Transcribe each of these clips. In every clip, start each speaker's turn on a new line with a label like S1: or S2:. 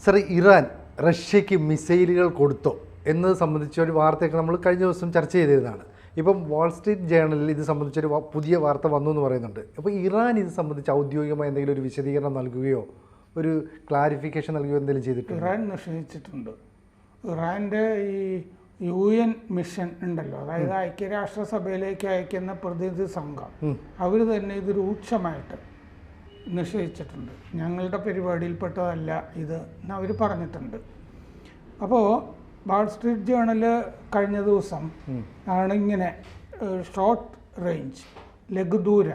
S1: Sir, Iran റഷ്യയ്ക്ക് മിസൈലുകൾ കൊടുത്തോ എന്നത് സംബന്ധിച്ച ഒരു വാർത്തയൊക്കെ നമ്മൾ കഴിഞ്ഞ ദിവസം ചർച്ച ചെയ്തിരുന്നതാണ്. ഇപ്പം വാൾ സ്ട്രീറ്റ് ജേർണലിൽ ഇത് സംബന്ധിച്ചൊരു പുതിയ വാർത്ത വന്നു എന്ന് പറയുന്നുണ്ട്. അപ്പോൾ ഇറാൻ ഇത് സംബന്ധിച്ച് ഔദ്യോഗികമായി എന്തെങ്കിലും ഒരു വിശദീകരണം നൽകുകയോ ഒരു ക്ലാരിഫിക്കേഷൻ നൽകുകയോ എന്തെങ്കിലും ചെയ്തിട്ടുണ്ട്?
S2: ഇറാൻ നിഷേധിച്ചിട്ടുണ്ട്. ഇറാൻ്റെ ഈ UN മിഷൻ ഉണ്ടല്ലോ, അതായത് ഐക്യരാഷ്ട്രസഭയിലേക്ക് അയക്കുന്ന പ്രതിനിധി സംഘം, അവർ തന്നെ ഇത് രൂക്ഷമായിട്ട് നിഷേധിച്ചിട്ടുണ്ട്. ഞങ്ങളുടെ പരിപാടിയിൽപ്പെട്ടതല്ല ഇത് എന്ന് അവർ പറഞ്ഞിട്ടുണ്ട്. അപ്പോൾ വാൾ സ്ട്രീറ്റ് ജേർണൽ കഴിഞ്ഞ ദിവസം ആണ് ഇങ്ങനെ ഷോർട്ട് റേഞ്ച് ലഘുദൂര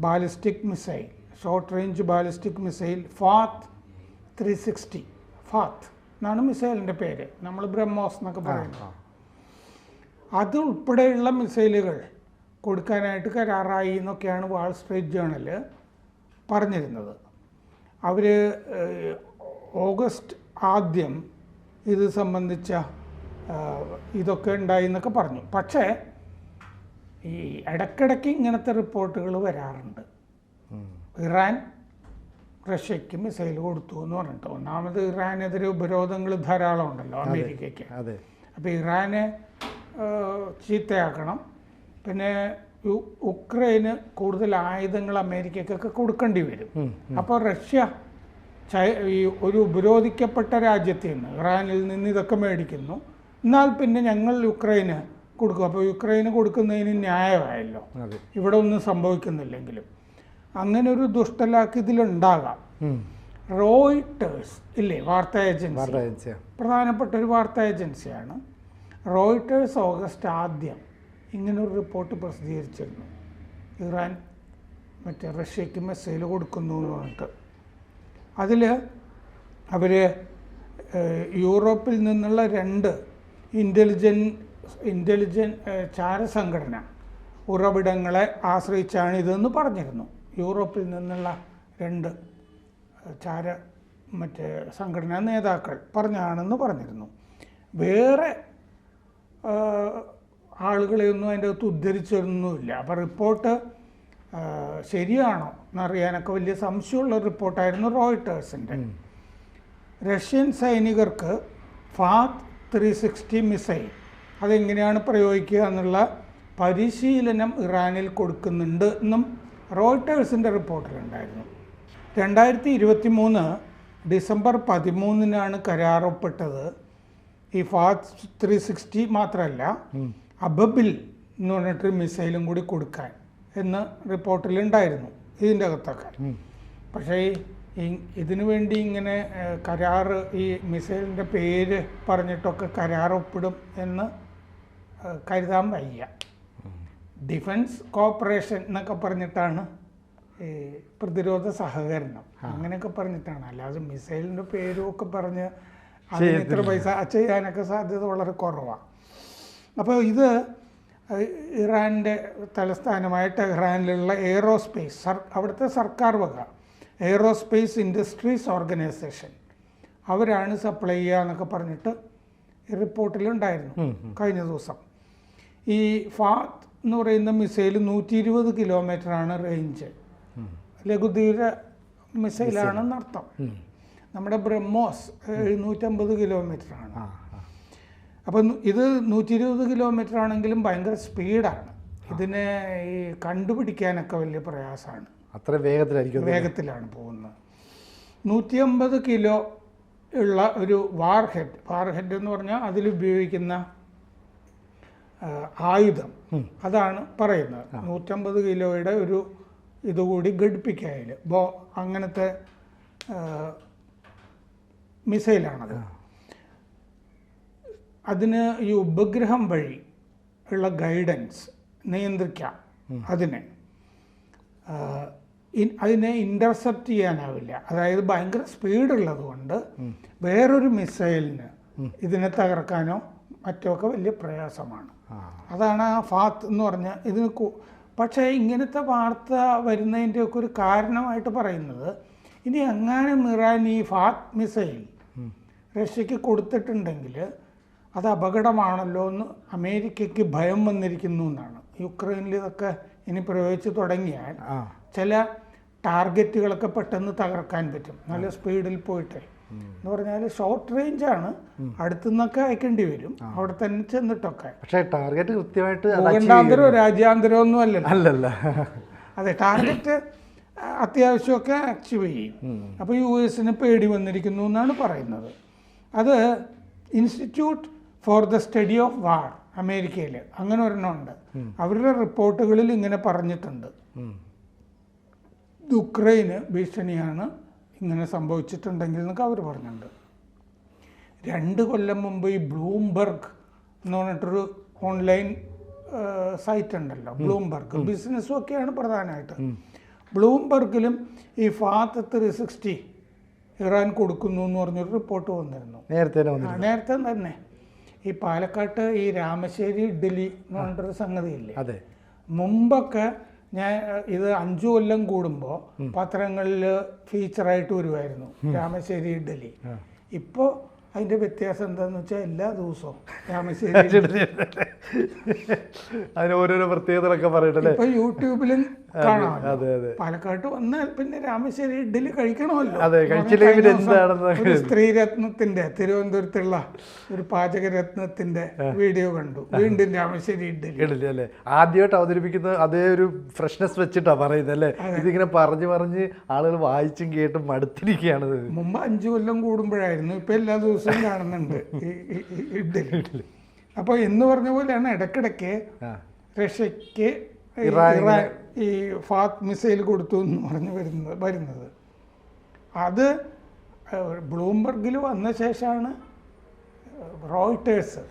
S2: ballistic missile, short range ballistic missile Fath 360, Fath എന്നാണ് മിസൈലിൻ്റെ പേര്, നമ്മൾ ബ്രഹ്മോസ് എന്നൊക്കെ പറയുന്നത്. അത് ഉൾപ്പെടെയുള്ള മിസൈലുകൾ കൊടുക്കാനായിട്ട് കരാറായി എന്നൊക്കെയാണ് വാൾ സ്ട്രീറ്റ് ജേർണൽ പറഞ്ഞിരുന്നത്. അവർ ഓഗസ്റ്റ് ആദ്യം ഇത് സംബന്ധിച്ച ഇതൊക്കെ ഉണ്ടായി എന്നൊക്കെ പറഞ്ഞു. പക്ഷേ ഈ ഇടയ്ക്കിടയ്ക്ക് ഇങ്ങനത്തെ റിപ്പോർട്ടുകൾ വരാറുണ്ട്. ഇറാൻ റഷ്യയ്ക്ക് മിസൈൽ കൊടുത്തു എന്ന് പറഞ്ഞിട്ട്. ഒന്നാമത് ഇറാനെതിരെ ഉപരോധങ്ങൾ ധാരാളം ഉണ്ടല്ലോ അമേരിക്കയ്ക്ക്. അപ്പോൾ ഇറാനെ ചീത്തയാക്കണം, പിന്നെ ഉക്രൈന് കൂടുതൽ ആയുധങ്ങൾ അമേരിക്കയ്ക്കൊക്കെ കൊടുക്കേണ്ടി വരും. അപ്പോൾ റഷ്യ ഈ ഒരു ഉപരോധിക്കപ്പെട്ട രാജ്യത്തിൽ നിന്ന്, ഇറാനിൽ നിന്ന് ഇതൊക്കെ മേടിക്കുന്നു, എന്നാൽ പിന്നെ ഞങ്ങൾ യുക്രൈന് കൊടുക്കും. അപ്പോൾ യുക്രൈന് കൊടുക്കുന്നതിന് ന്യായമായല്ലോ, ഇവിടെ ഒന്നും സംഭവിക്കുന്നില്ലെങ്കിലും. അങ്ങനെ ഒരു ദുഷ്ടലാക്ക് ഇതിലുണ്ടാകാം. റോയിട്ടേഴ്സ് ഇല്ലേ, വാർത്താ ഏജൻസി, പ്രധാനപ്പെട്ട ഒരു വാർത്താ ഏജൻസിയാണ്. റോയിട്ടേഴ്സ് ഓഗസ്റ്റ് ആദ്യം ഇങ്ങനൊരു റിപ്പോർട്ട് പ്രസിദ്ധീകരിച്ചിരുന്നു. ഇറാൻ മറ്റേ റഷ്യയ്ക്ക് മിസൈൽ കൊടുക്കുന്നു എന്ന് പറഞ്ഞിട്ട്. അതിൽ അവർ യൂറോപ്പിൽ നിന്നുള്ള 2 ഇൻ്റലിജൻറ്റ് ചാരസംഘടന ഉറവിടങ്ങളെ ആശ്രയിച്ചാണ് ഇതെന്ന് പറഞ്ഞിരുന്നു. യൂറോപ്പിൽ നിന്നുള്ള 2 മറ്റേ സംഘടനാ നേതാക്കൾ പറഞ്ഞാണെന്ന് പറഞ്ഞിരുന്നു. വേറെ ആളുകളെയൊന്നും അതിൻ്റെ അകത്ത് ഉദ്ധരിച്ചൊന്നുമില്ല. അപ്പോൾ റിപ്പോർട്ട് ശരിയാണോ എന്നറിയാനൊക്കെ വലിയ സംശയമുള്ള റിപ്പോർട്ടായിരുന്നു റോയിട്ടേഴ്സിൻ്റെ. റഷ്യൻ സൈനികർക്ക് ഫാത്ത് 360 മിസൈൽ അതെങ്ങനെയാണ് പ്രയോഗിക്കുക എന്നുള്ള പരിശീലനം ഇറാനിൽ കൊടുക്കുന്നുണ്ട് എന്നും റോയിട്ടേഴ്സിൻ്റെ റിപ്പോർട്ടിലുണ്ടായിരുന്നു. 2023 ഡിസംബർ 13 കരാറൊപ്പിട്ടത്. ഈ ഫാത്ത് 360 മാത്രമല്ല, അബബിൽ എന്ന് പറഞ്ഞിട്ട് മിസൈലും കൂടി കൊടുക്കാൻ എന്ന് റിപ്പോർട്ടിലുണ്ടായിരുന്നു ഇതിൻ്റെ അകത്തൊക്കെ. പക്ഷേ ഇതിനു വേണ്ടി ഇങ്ങനെ കരാറ്, ഈ മിസൈലിൻ്റെ പേര് പറഞ്ഞിട്ടൊക്കെ കരാറൊപ്പിടും എന്ന് കരുതാൻ വയ്യ. ഡിഫൻസ് കോപ്പറേഷൻ എന്നൊക്കെ പറഞ്ഞിട്ടാണ് ഈ പ്രതിരോധ സഹകരണം, അങ്ങനെയൊക്കെ പറഞ്ഞിട്ടാണ്. അല്ലാതെ മിസൈലിൻ്റെ പേരും ഒക്കെ പറഞ്ഞ് അതിന് ഇത്ര പൈസ ചെയ്യാനൊക്കെ സാധ്യത വളരെ കുറവാണ്. അപ്പോൾ ഇത് ഇറാൻ്റെ തലസ്ഥാനമായ ടെഹ്റാനിലുള്ള എയ്റോസ്പേസ്, അവിടുത്തെ സർക്കാർ വക എയ്റോസ്പേസ് ഇൻഡസ്ട്രീസ് ഓർഗനൈസേഷൻ, അവരാണ് സപ്ലൈ ചെയ്യുക എന്നൊക്കെ പറഞ്ഞിട്ട് ഈ റിപ്പോർട്ടിലുണ്ടായിരുന്നു കഴിഞ്ഞ ദിവസം. ഈ ഫാത്ത് എന്ന് പറയുന്ന മിസൈൽ 120 കിലോമീറ്ററാണ് റേഞ്ച്, ലഘുദൂര മിസൈലാണെന്നർത്ഥം. നമ്മുടെ ബ്രഹ്മോസ് 750 കിലോമീറ്ററാണ്. അപ്പം ഇത് 120 കിലോമീറ്റർ ആണെങ്കിലും ഭയങ്കര സ്പീഡാണ്. ഇതിനെ ഈ കണ്ടുപിടിക്കാനൊക്കെ വലിയ പ്രയാസമാണ്.
S1: അത്ര വേഗത്തിലാണ്
S2: പോകുന്നത്. 150 കിലോ ഉള്ള ഒരു വാർഹെഡ് എന്ന് പറഞ്ഞാൽ അതിലുപയോഗിക്കുന്ന ആയുധം, അതാണ് പറയുന്നത്. 150 കിലോയുടെ ഒരു ഇതുകൂടി ഘടിപ്പിക്കാതിൽ അങ്ങനത്തെ മിസൈലാണത്. അതിന് ഈ ഉപഗ്രഹം വഴി ഉള്ള ഗൈഡൻസ് നിയന്ത്രിക്കാം. അതിനെ ഇൻ്റർസെപ്റ്റ് ചെയ്യാനാവില്ല. അതായത് ഭയങ്കര സ്പീഡുള്ളത് കൊണ്ട് വേറൊരു മിസൈലിന് ഇതിനെ തകർക്കാനോ മറ്റോ ഒക്കെ വലിയ പ്രയാസമാണ്. അതാണ് ആ ഫാത്ത് എന്ന് പറഞ്ഞാൽ ഇതിന്. പക്ഷേ ഇങ്ങനത്തെ വാർത്ത വരുന്നതിൻ്റെയൊക്കെ ഒരു കാരണമായിട്ട് പറയുന്നത്, ഇനി എങ്ങാനും ഇറാൻ ഈ ഫാത്ത് മിസൈൽ റഷ്യക്ക് കൊടുത്തിട്ടുണ്ടെങ്കിൽ അത് അപകടമാണല്ലോ എന്ന് അമേരിക്കയ്ക്ക് ഭയം വന്നിരിക്കുന്നു എന്നാണ്. യുക്രൈനിൽ ഇതൊക്കെ ഇനി പ്രയോഗിച്ച് തുടങ്ങിയാൽ ചില ടാർഗറ്റുകളൊക്കെ പെട്ടെന്ന് തകർക്കാൻ പറ്റും, നല്ല സ്പീഡിൽ പോയിട്ട്. എന്ന് പറഞ്ഞാൽ ഷോർട്ട് റേഞ്ചാണ്, അടുത്തുനിന്നൊക്കെ അയക്കേണ്ടി വരും, അവിടെ തന്നെ ചെന്നിട്ടൊക്കെ.
S1: പക്ഷേ ടാർഗറ്റ് കൃത്യമായിട്ട്
S2: ഭൂഖണ്ഡാന്തരമോ രാജ്യാന്തരമോ ഒന്നും
S1: അല്ലല്ല.
S2: അതെ, ടാർഗറ്റ് അത്യാവശ്യമൊക്കെ അച്ചീവ് ചെയ്യും. അപ്പോൾ US പേടി വന്നിരിക്കുന്നു എന്നാണ് പറയുന്നത്. അത് institute for the study of വാർ അമേരിക്കയിൽ അങ്ങനെ ഒരെണ്ണമുണ്ട്. അവരുടെ റിപ്പോർട്ടുകളിൽ ഇങ്ങനെ പറഞ്ഞിട്ടുണ്ട്, യുക്രൈന് ഭീഷണിയാണ് ഇങ്ങനെ സംഭവിച്ചിട്ടുണ്ടെങ്കിൽ എന്നൊക്കെ അവർ പറഞ്ഞിട്ടുണ്ട്. 2 കൊല്ലം മുമ്പ് ഈ ബ്ലൂംബർഗ് എന്ന് പറഞ്ഞിട്ടൊരു ഓൺലൈൻ സൈറ്റ് ഉണ്ടല്ലോ, ബ്ലൂംബർഗ്, ബിസിനസ്സും ഒക്കെയാണ് പ്രധാനമായിട്ട്. ബ്ലൂംബർഗിലും ഈ ഫാത്ത് 360 ഇറാൻ കൊടുക്കുന്നു എന്ന് പറഞ്ഞൊരു റിപ്പോർട്ട് വന്നിരുന്നു നേരത്തെ തന്നെ. ഈ പാലക്കാട്ട് ഈ രാമശ്ശേരി ഇഡ്ഡലി എന്ന് പറഞ്ഞിട്ടൊരു സംഗതിയില്ലേ, മുമ്പൊക്കെ ഞാൻ ഇത് 5 കൊല്ലം കൂടുമ്പോൾ പത്രങ്ങളിൽ ഫീച്ചറായിട്ട് വരുമായിരുന്നു രാമശ്ശേരി ഇഡ്ഡലി. ഇപ്പോൾ അതിൻ്റെ വ്യത്യാസം എന്താണെന്ന് വെച്ചാൽ എല്ലാ ദിവസവും രാമശ്ശേരി
S1: അതിന് ഓരോരോ പ്രത്യേകതകളൊക്കെ പറയട്ടല്ലേ.
S2: ഇപ്പൊ യൂട്യൂബിലും കാണാം. പാലക്കാട്ട് വന്നാൽ പിന്നെ രാമശ്ശേരി ഇഡ്ഡലി കഴിക്കണമല്ലോ. ഒരു സ്ത്രീരത്നത്തിന്റെ തിരുവനന്തപുരത്തുള്ള ഒരു പാചകരത്നത്തിന്റെ വീഡിയോ കണ്ടു, വീണ്ടും രാമശ്ശേരി ഇഡ്ഡലി
S1: അല്ലേ. ആദ്യമായിട്ട് അവതരിപ്പിക്കുന്നത് അതേ ഒരു ഫ്രഷ്നെസ് വെച്ചിട്ടാ പറയുന്നത് അല്ലേ. ഇതിങ്ങനെ പറഞ്ഞ് ആളുകൾ വായിച്ചും കേട്ടും മടുത്തിരിക്കുകയാണ്.
S2: മുമ്പ് 5 കൊല്ലം കൂടുമ്പോഴായിരുന്നു, ഇപ്പൊ എല്ലാ ദിവസവും കാണുന്നുണ്ട് ഈ ഇഡ്ഡലി. അപ്പോൾ എന്ന് പറഞ്ഞ പോലെയാണ് ഇടയ്ക്കിടയ്ക്ക് റഷ്യക്ക് ഇറാൻ ഈ ഫാത്ത് മിസൈൽ കൊടുത്തു എന്ന് പറഞ്ഞ് വരുന്നത്. അത് ബ്ലൂംബർഗിൽ വന്ന ശേഷമാണ് റോയിട്ടേഴ്സ്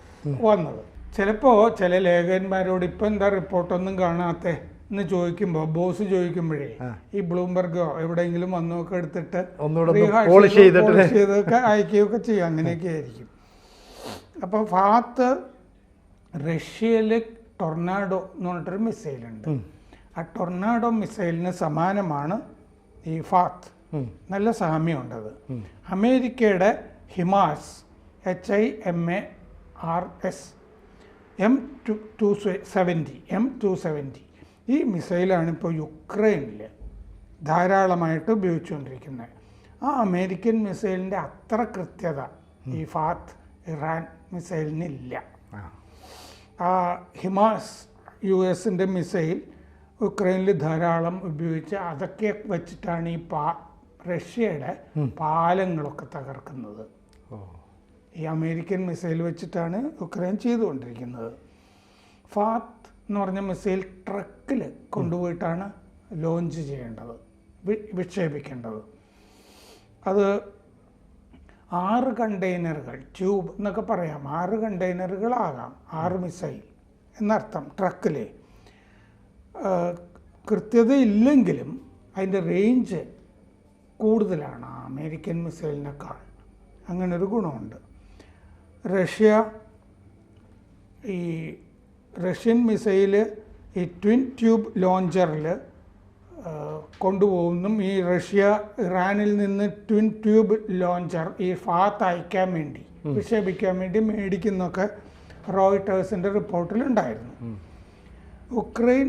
S2: വന്നത്. ചിലപ്പോൾ ചില ലേഖകന്മാരോട് ഇപ്പം എന്താ റിപ്പോർട്ടൊന്നും കാണാത്ത എന്ന് ചോദിക്കുമ്പോൾ, ബോസ് ചോദിക്കുമ്പോഴേ ഈ ബ്ലൂംബർഗോ എവിടെയെങ്കിലും വന്നൊക്കെ എടുത്തിട്ട് ചെയ്തൊക്കെ അയക്കുകയൊക്കെ ചെയ്യും, അങ്ങനെയൊക്കെ ആയിരിക്കും. അപ്പോൾ ഫാത്ത് റഷ്യയിൽ ടൊർണാഡോ എന്ന് പറഞ്ഞിട്ടൊരു മിസൈലുണ്ട്. ആ ടൊർണാഡോ മിസൈലിന് സമാനമാണ് ഈ ഫാത്ത്, നല്ല സാമ്യമുണ്ടത്. അമേരിക്കയുടെ ഹിമാസ് HIMARS M270 ഈ മിസൈലാണ് ഇപ്പോൾ യുക്രൈനിൽ ധാരാളമായിട്ട് ഉപയോഗിച്ചുകൊണ്ടിരിക്കുന്നത്. ആ അമേരിക്കൻ മിസൈലിൻ്റെ അത്ര കൃത്യത ഈ ഫാത്ത് ഇറാൻ മിസൈലിനില്ല. ആ ഹിമാസ് US മിസൈൽ യുക്രൈനിൽ ധാരാളം ഉപയോഗിച്ച് അതൊക്കെ വെച്ചിട്ടാണ് ഈ റഷ്യയുടെ പാലങ്ങളൊക്കെ തകർക്കുന്നത്. ഈ അമേരിക്കൻ മിസൈൽ വെച്ചിട്ടാണ് യുക്രൈൻ ചെയ്തുകൊണ്ടിരിക്കുന്നത്. ഫാത്ത് എന്ന് പറഞ്ഞ മിസൈൽ ട്രക്കിൽ കൊണ്ടുപോയിട്ടാണ് ലോഞ്ച് ചെയ്യേണ്ടത്, വിക്ഷേപിക്കേണ്ടത്. അത് 6 കണ്ടെയ്നറുകൾ, ട്യൂബ് എന്നൊക്കെ പറയാം, 6 കണ്ടെയ്നറുകളാകാം, 6 മിസൈൽ എന്നർത്ഥം ട്രക്കിൽ. കൃത്യതയില്ലെങ്കിലും അതിൻ്റെ റേഞ്ച് കൂടുതലാണ് അമേരിക്കൻ മിസൈലിനേക്കാൾ. അങ്ങനൊരു ഗുണമുണ്ട്. റഷ്യൻ മിസൈല് ഈ ട്വിൻ ട്യൂബ് ലോഞ്ചറിൽ കൊണ്ടുപോകുന്നും, ഈ റഷ്യ ഇറാനിൽ നിന്ന് ട്വിൻ ട്യൂബ് ലോഞ്ചർ ഈ ഫാത്ത് അയക്കാൻ വേണ്ടി വിക്ഷേപിക്കാൻ വേണ്ടി മേടിക്കുന്നൊക്കെ റോയിട്ടേഴ്സിൻ്റെ റിപ്പോർട്ടിലുണ്ടായിരുന്നു. യുക്രൈൻ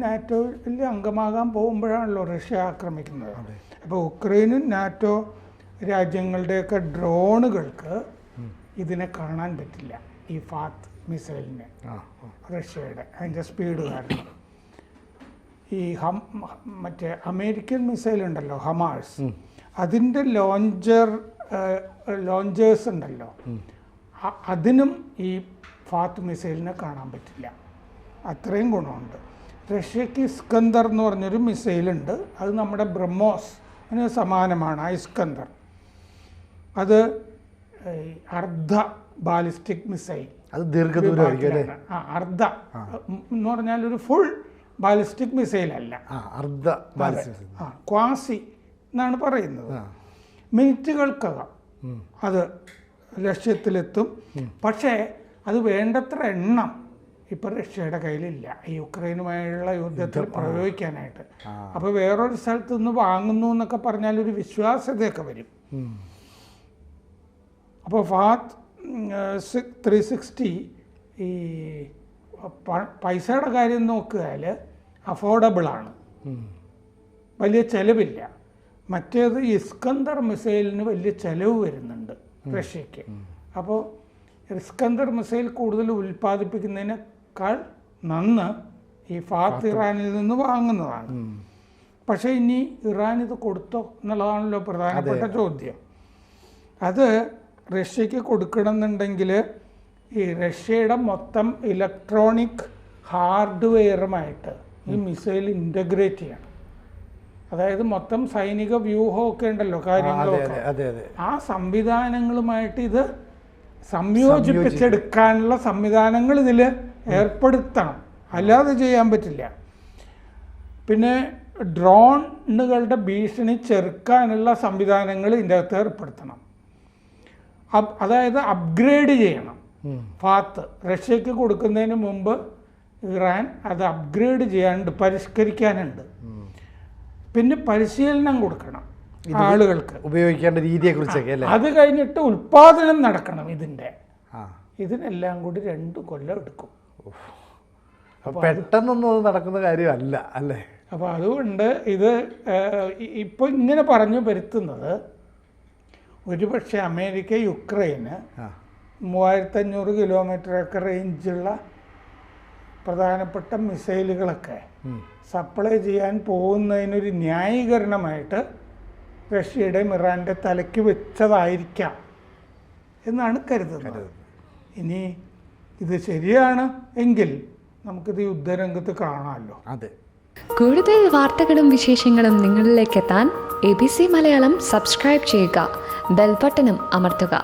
S2: നാറ്റോയിൽ അംഗമാകാൻ പോകുമ്പോഴാണല്ലോ റഷ്യ ആക്രമിക്കുന്നത്. അപ്പോൾ യുക്രൈനും നാറ്റോ രാജ്യങ്ങളുടെയൊക്കെ ഡ്രോണുകൾക്ക് ഇതിനെ കാണാൻ പറ്റില്ല, ഈ ഫാത്ത് മിസൈലിനെ, റഷ്യയുടെ അതിൻ്റെ സ്പീഡ് കാരണം. ഈ മറ്റേ അമേരിക്കൻ മിസൈൽ ഉണ്ടല്ലോ ഹമാസ്, അതിൻ്റെ ലോഞ്ചേഴ്സ് ഉണ്ടല്ലോ, അതിനും ഈ ഫാത്ത് മിസൈലിനെ കാണാൻ പറ്റില്ല. അത്രയും ഗുണമുണ്ട്. റഷ്യക്ക് ഇസ്കന്ദർ എന്ന് പറഞ്ഞൊരു മിസൈലുണ്ട്, അത് നമ്മുടെ ബ്രഹ്മോസ് അതിന് സമാനമാണ്. ആ ഇസ്കന്ദർ അത് അർദ്ധ ബാലിസ്റ്റിക് മിസൈൽ,
S1: അത് ദീർഘദൂരം
S2: അർദ്ധ എന്ന് പറഞ്ഞാൽ ഒരു ഫുൾ ബാലിസ്റ്റിക് മിസൈൽ അല്ല, ക്വാസി എന്നാണ് പറയുന്നത്. മിനിറ്റുകൾക്കകം അത് ലക്ഷ്യത്തിലെത്തും. പക്ഷേ അത് വേണ്ടത്ര എണ്ണം ഇപ്പം റഷ്യയുടെ കയ്യിലില്ല ഈ യുക്രൈനുമായുള്ള യുദ്ധത്തിൽ പ്രയോഗിക്കാനായിട്ട്. അപ്പോൾ വേറൊരു സ്ഥലത്ത് നിന്ന് വാങ്ങുന്നു എന്നൊക്കെ പറഞ്ഞാൽ ഒരു വിശ്വാസ്യതയൊക്കെ വരും. അപ്പോൾ ഫാത്ത് 360 ഈ പൈസയുടെ കാര്യം നോക്കിയാൽ അഫോർഡബിളാണ്, വലിയ ചിലവില്ല. മറ്റേത് ഇസ്കന്ദർ മിസൈലിന് വലിയ ചെലവ് വരുന്നുണ്ട് റഷ്യക്ക്. അപ്പോൾ ഇസ്കന്ദർ മിസൈൽ കൂടുതൽ ഉൽപ്പാദിപ്പിക്കുന്നതിനേക്കാൾ നന്ന് ഈ ഫാത്ത് ഇറാനിൽ നിന്ന് വാങ്ങുന്നതാണ്. പക്ഷേ ഇനി ഇറാൻ ഇത് കൊടുത്തോ എന്നുള്ളതാണല്ലോ പ്രധാനപ്പെട്ട ചോദ്യം. അത് റഷ്യക്ക് കൊടുക്കണമെന്നുണ്ടെങ്കിൽ ഈ റഷ്യയുടെ മൊത്തം ഇലക്ട്രോണിക് ഹാർഡ്വെയറുമായിട്ട് ഈ മിസൈൽ ഇൻ്റഗ്രേറ്റ് ചെയ്യണം. അതായത് മൊത്തം സൈനിക വ്യൂഹമൊക്കെ ഉണ്ടല്ലോ, കാര്യങ്ങളൊക്കെ, ആ സംവിധാനങ്ങളുമായിട്ട് ഇത് സംയോജിപ്പിച്ചെടുക്കാനുള്ള സംവിധാനങ്ങൾ ഇതിൽ ഏർപ്പെടുത്തണം, അല്ലാതെ ചെയ്യാൻ പറ്റില്ല. പിന്നെ ഡ്രോണുകളുടെ ഭീഷണി ചെറുക്കാനുള്ള സംവിധാനങ്ങൾ ഇതിൻ്റെ അകത്ത് ഏർപ്പെടുത്തണം. അതായത് അപ്ഗ്രേഡ് ചെയ്യണം. ഫാത്ത് റഷ്യക്ക് കൊടുക്കുന്നതിന് മുമ്പ് ഇറാൻ അത് അപ്ഗ്രേഡ് ചെയ്യാനുണ്ട്, പരിഷ്കരിക്കാനുണ്ട്. പിന്നെ പരിശീലനം കൊടുക്കണം ആളുകൾക്ക്
S1: ഉപയോഗിക്കേണ്ട രീതിയെക്കുറിച്ചൊക്കെ അല്ലേ.
S2: അത് കഴിഞ്ഞിട്ട് ഉൽപാദനം നടക്കണം. ഇതിനെല്ലാം കൂടി 2 കൊല്ലം എടുക്കും.
S1: പെട്ടെന്നൊന്നും നടക്കുന്ന കാര്യമല്ല അല്ലേ.
S2: അപ്പോൾ അതുകൊണ്ട് ഇത് ഇപ്പോൾ ഇങ്ങനെ പറഞ്ഞു വരുത്തുന്നത് ഒരുപക്ഷെ അമേരിക്ക യുക്രൈന് 3500 കിലോമീറ്ററൊക്കെ റേഞ്ചുള്ള പ്രധാനപ്പെട്ട മിസൈലുകളൊക്കെ സപ്ലൈ ചെയ്യാൻ പോകുന്നതിനൊരു ന്യായീകരണമായിട്ട് റഷ്യയുടെയും ഇറാൻ്റെ തലയ്ക്ക് വെച്ചതായിരിക്കാം എന്നാണ് കരുതുന്നത്. ഇനി ഇത് ശരിയാണ് എങ്കിൽ നമുക്കിത് യുദ്ധരംഗത്ത് കാണാമല്ലോ.
S1: അതെ.
S3: കൂടുതൽ വാർത്തകളും വിശേഷങ്ങളും നിങ്ങളിലേക്ക് എത്താൻ ABC മലയാളം സബ്സ്ക്രൈബ് ചെയ്യുക, ബെൽബട്ടനും അമർത്തുക.